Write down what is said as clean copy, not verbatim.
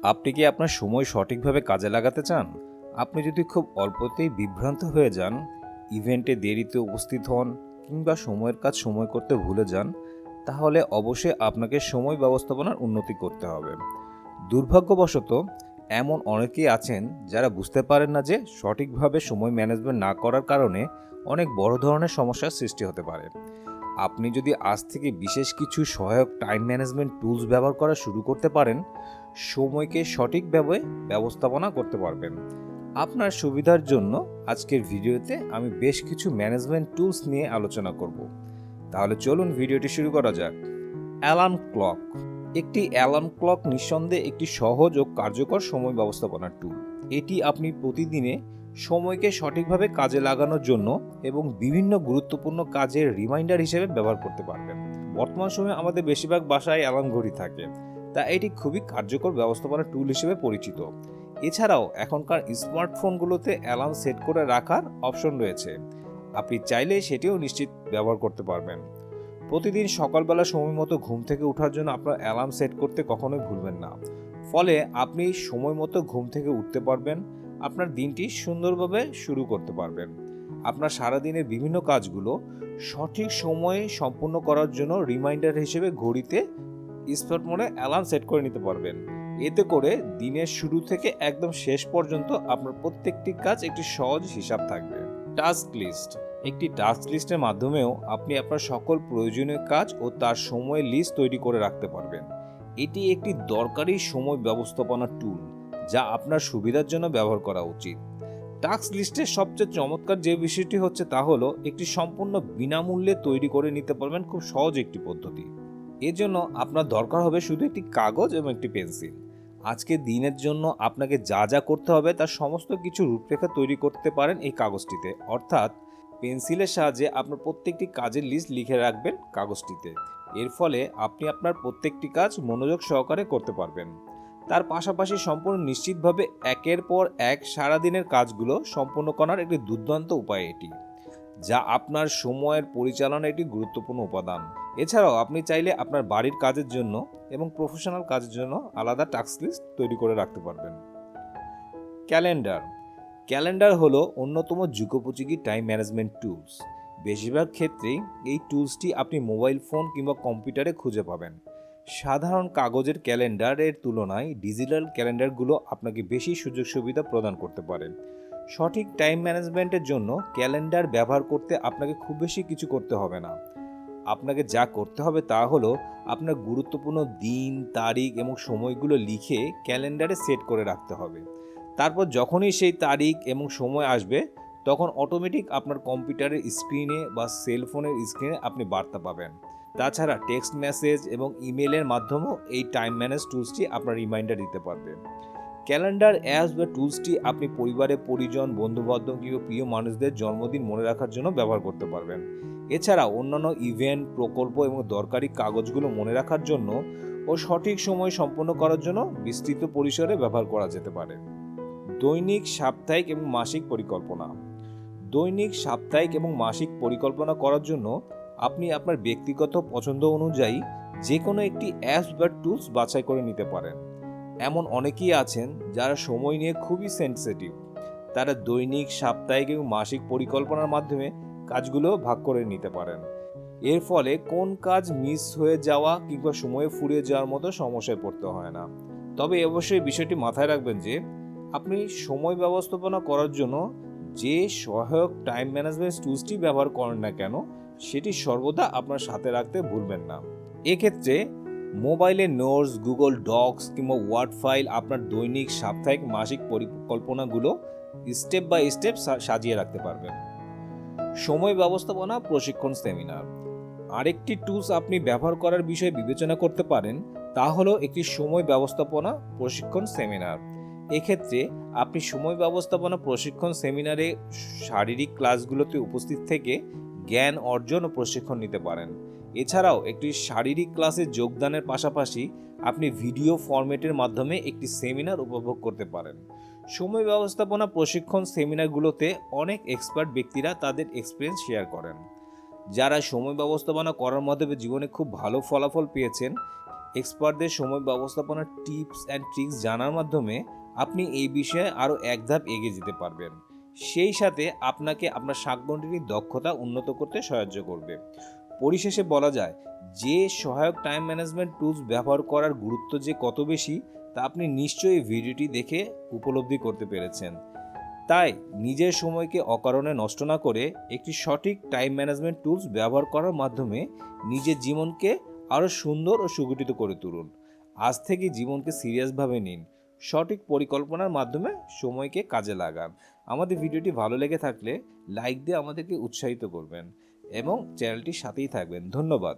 আপনি কি আপনার সময় সঠিকভাবে কাজে লাগাতে চান? আপনি যদি খুব অল্পতেই বিভ্রান্ত হয়ে যান, ইভেন্টে দেরিতে উপস্থিত হন কিংবা সময়ের কাজ সময় করতে ভুলে যান, তাহলে অবশ্যই আপনাকে সময় ব্যবস্থাপনার উন্নতি করতে হবে। দুর্ভাগ্যবশত এমন অনেকেই আছেন যারা বুঝতে পারেন না যে সঠিকভাবে সময় ম্যানেজমেন্ট না করার কারণে অনেক বড় ধরনের সমস্যার সৃষ্টি হতে পারে। আপনি যদি আজ থেকে বিশেষ কিছু সহায়ক টাইম ম্যানেজমেন্ট টুলস ব্যবহার করা শুরু করতে পারেন, সময়কে সঠিকভাবে ব্যবস্থাপনা করতে পারবেন। আপনার সুবিধার জন্য আজকের ভিডিওতে আমি বেশ কিছু ম্যানেজমেন্ট টুলস নিয়ে আলোচনা করব। তাহলে চলুন ভিডিওটি শুরু করা যাক। Alarm clock. একটি অ্যালার্ম ক্লক নিঃসন্দেহে একটি সহজ ও কার্যকর সময় ব্যবস্থাপনার টুল। এটি আপনি প্রতিদিনে সময়কে সঠিকভাবে কাজে লাগানোর জন্য এবং বিভিন্ন গুরুত্বপূর্ণ কাজের রিমাইন্ডার হিসেবে ব্যবহার করতে পারবেন। বর্তমান সময়ে আমাদের বেশিরভাগ বাসায় অ্যালার্ম ঘড়ি থাকে, তা এটি খুবই কার্যকর ব্যবস্থাপনার টুল হিসেবে পরিচিত। এছাড়াও এখনকার স্মার্টফোনগুলোতে অ্যালার্ম সেট করে রাখার অপশন রয়েছে, আপনি চাইলে সেটিও নিশ্চিত ব্যবহার করতে পারবেন। প্রতিদিন সকালবেলা সময় মতো ঘুম থেকে ওঠার জন্য আপনার অ্যালার্ম সেট করতে কখনোই ভুলবেন না। ফলে আপনি সময় মতো ঘুম থেকে উঠতে পারবেন, আপনার দিনটি সুন্দরভাবে শুরু করতে পারবেন। আপনার সারাদিনের বিভিন্ন কাজগুলো সঠিক সময়ে সম্পূর্ণ করার জন্য রিমাইন্ডার হিসেবে ঘড়িতে স্মার্ট মোডে অ্যালার্ম সেট করে নিতে পারবেন। এতে করে দিনের শুরু থেকে একদম শেষ পর্যন্ত আপনার প্রত্যেকটি কাজ একটি সহজ হিসাব থাকবে। Task list. একটি টাস্ক লিস্টের মাধ্যমেও আপনি আপনার সকল প্রয়োজনীয় কাজ ও তার সময়ের লিস্ট তৈরি করে রাখতে পারবেন। এটি একটি দরকারি সময় ব্যবস্থাপনা টুল যা আপনার সুবিধার জন্য ব্যবহার করা উচিত। টাস্ক লিস্টের সবচেয়ে চমৎকার যে বিষয়টি হচ্ছে তা হলো একটি সম্পূর্ণ বিনামূল্যে তৈরি করে নিতে পারবেন, খুব সহজ একটি পদ্ধতি। এর জন্য আপনার দরকার হবে শুধু একটি কাগজ এবং একটি পেন্সিল। আজকের দিনের জন্য আপনাকে যা যা করতে হবে তার সমস্ত কিছু রূপরেখা তৈরি করতে পারেন এই কাগজটিতে, অর্থাৎ পেন্সিলের সাহায্যে আপনার প্রত্যেকটি কাজের লিস্ট লিখে রাখবেন কাগজটিতে। এর ফলে আপনি আপনার প্রত্যেকটি কাজ মনোযোগ সহকারে করতে পারবেন। তার পাশাপাশি সম্পূর্ণ নিশ্চিতভাবে একের পর এক সারাদিনের কাজগুলো সম্পূর্ণ করার একটি দুর্দান্ত উপায় এটি, যা আপনার সময়ের পরিচালনার একটি গুরুত্বপূর্ণ উপাদান। এছাড়াও আপনি চাইলে আপনার বাড়ির কাজের জন্য এবং প্রফেশনাল কাজের জন্য আলাদা টাস্ক লিস্ট তৈরি করে রাখতে পারবেন। ক্যালেন্ডার। ক্যালেন্ডার হলো অন্যতম যুগোপযোগী টাইম ম্যানেজমেন্ট টুলস। বেশিরভাগ ক্ষেত্রেই এই টুলসটি আপনি মোবাইল ফোন কিংবা কম্পিউটারে খুঁজে পাবেন। সাধারণ কাগজের ক্যালেন্ডারের তুলনায় ডিজিটাল ক্যালেন্ডারগুলো আপনাকে বেশি সুযোগ সুবিধা প্রদান করতে পারে। সঠিক টাইম ম্যানেজমেন্টের জন্য ক্যালেন্ডার ব্যবহার করতে আপনাকে খুব বেশি কিছু করতে হবে না। আপনাকে যা করতে হবে তা হলো আপনার গুরুত্বপূর্ণ দিন, তারিখ এবং সময়গুলো লিখে ক্যালেন্ডারে সেট করে রাখতে হবে। তারপর যখনই সেই তারিখ এবং সময় আসবে তখন অটোমেটিক আপনার কম্পিউটারের স্ক্রিনে বা সেলফোনের স্ক্রিনে আপনি বার্তা পাবেন। তাছাড়া টেক্সট মেসেজ এবং ইমেলের মাধ্যমেও এই টাইম ম্যানেজ টুলসটি আপনার রিমাইন্ডার দিতে পারবে। ক্যালেন্ডার অ্যাপস বা টুলসটি আপনি পরিবারের পরিজন, বন্ধুবান্ধব কিংবা প্রিয় মানুষদের জন্মদিন মনে রাখার জন্য ব্যবহার করতে পারবেন। এছাড়া অন্যান্য ইভেন্ট, প্রকল্প এবং দরকারি কাগজগুলো মনে রাখার জন্য ও সঠিক সময় সম্পন্ন করার জন্য বিস্তৃত পরিসরে ব্যবহার করা যেতে পারে। দৈনিক, সাপ্তাহিক এবং মাসিক পরিকল্পনা। দৈনিক, সাপ্তাহিক এবং মাসিক পরিকল্পনা করার জন্য আপনি আপনার ব্যক্তিগত পছন্দ অনুযায়ী যে কোনো একটি অ্যাপস বা টুলস বাছাই করে নিতে পারেন। এমন অনেকেই আছেন যারা সময় নিয়ে খুবই সেন্সিটিভ। তারা দৈনিক, সাপ্তাহিক এবং মাসিক পরিকল্পনার মাধ্যমে কাজগুলো ভাগ করে নিতে পারেন। এর ফলে কোন কাজ মিস হয়ে যাওয়া কিংবা সময়ে ফুরিয়ে যাওয়ার মতো সমস্যায় পড়তে হয় না। তবে অবশ্যই বিষয়টি মাথায় রাখবেন যে আপনি সময় ব্যবস্থাপনা করার জন্য যে সহায়ক টাইম ম্যানেজমেন্ট টুলসটি ব্যবহার করেন না কেন সেটি সর্বদা আপনার সাথে রাখতে ভুলবেন না। এক্ষেত্রে মোবাইলে নোটস, গুগল ডক্স কিংবা ওয়ার্ড ফাইল আপনার দৈনিক, সাপ্তাহিক, মাসিক পরিকল্পনাগুলো স্টেপ বাই স্টেপ সাজিয়ে রাখতে পারবেন। সময় ব্যবস্থাপনা প্রশিক্ষণ সেমিনার। আরেকটি টুলস আপনি ব্যবহার করার বিষয়ে বিবেচনা করতে পারেন, তা হলো একটি সময় ব্যবস্থাপনা প্রশিক্ষণ সেমিনার। এক্ষেত্রে আপনি সময় ব্যবস্থাপনা প্রশিক্ষণ সেমিনারে শারীরিক ক্লাসগুলোতে উপস্থিত থেকে জ্ঞান অর্জন ও প্রশিক্ষণ নিতে পারেন। এছাড়াও একটি শারীরিক ক্লাসে যোগদানের পাশাপাশি আপনি ভিডিও ফরম্যাটের মাধ্যমে একটি সেমিনার উপভোগ করতে পারেন। সময় ব্যবস্থাপনা প্রশিক্ষণ সেমিনারগুলোতে অনেক এক্সপার্ট ব্যক্তিরা তাদের এক্সপিরিয়েন্স শেয়ার করেন, যারা সময় ব্যবস্থাপনা করার মাধ্যমে জীবনে খুব ভালো ফলাফল পেয়েছেন এক্সপার্টদের সময় ব্যবস্থাপনার টিপস অ্যান্ড ট্রিক্স জানার মাধ্যমে আপনি এই বিষয়ে আরও এক ধাপ এগিয়ে যেতে পারবেন। সেই সাথে আপনাকে আপনার শাকবন্টির দক্ষতা উন্নত করতে সাহায্য করবে। পরিশেষে বলা যায় যে সহায়ক টাইম ম্যানেজমেন্ট টুলস ব্যবহার করার গুরুত্ব যে কত বেশি তা আপনি নিশ্চয়ই ভিডিওটি দেখে উপলব্ধি করতে পেরেছেন। তাই নিজের সময়কে অকারণে নষ্ট না করে একটি সঠিক টাইম ম্যানেজমেন্ট টুলস ব্যবহার করার মাধ্যমে নিজের জীবনকে আরও সুন্দর ও সুগঠিত করে তুলুন। আজ থেকে জীবনকে সিরিয়াসভাবে নিন, সঠিক পরিকল্পনার মাধ্যমে সময়কে কাজে লাগান। আমাদের ভিডিওটি ভালো লেগে থাকলে লাইক দিয়ে আমাদেরকে উৎসাহিত করবেন এবং চ্যানেলটির সাথেই থাকবেন। ধন্যবাদ।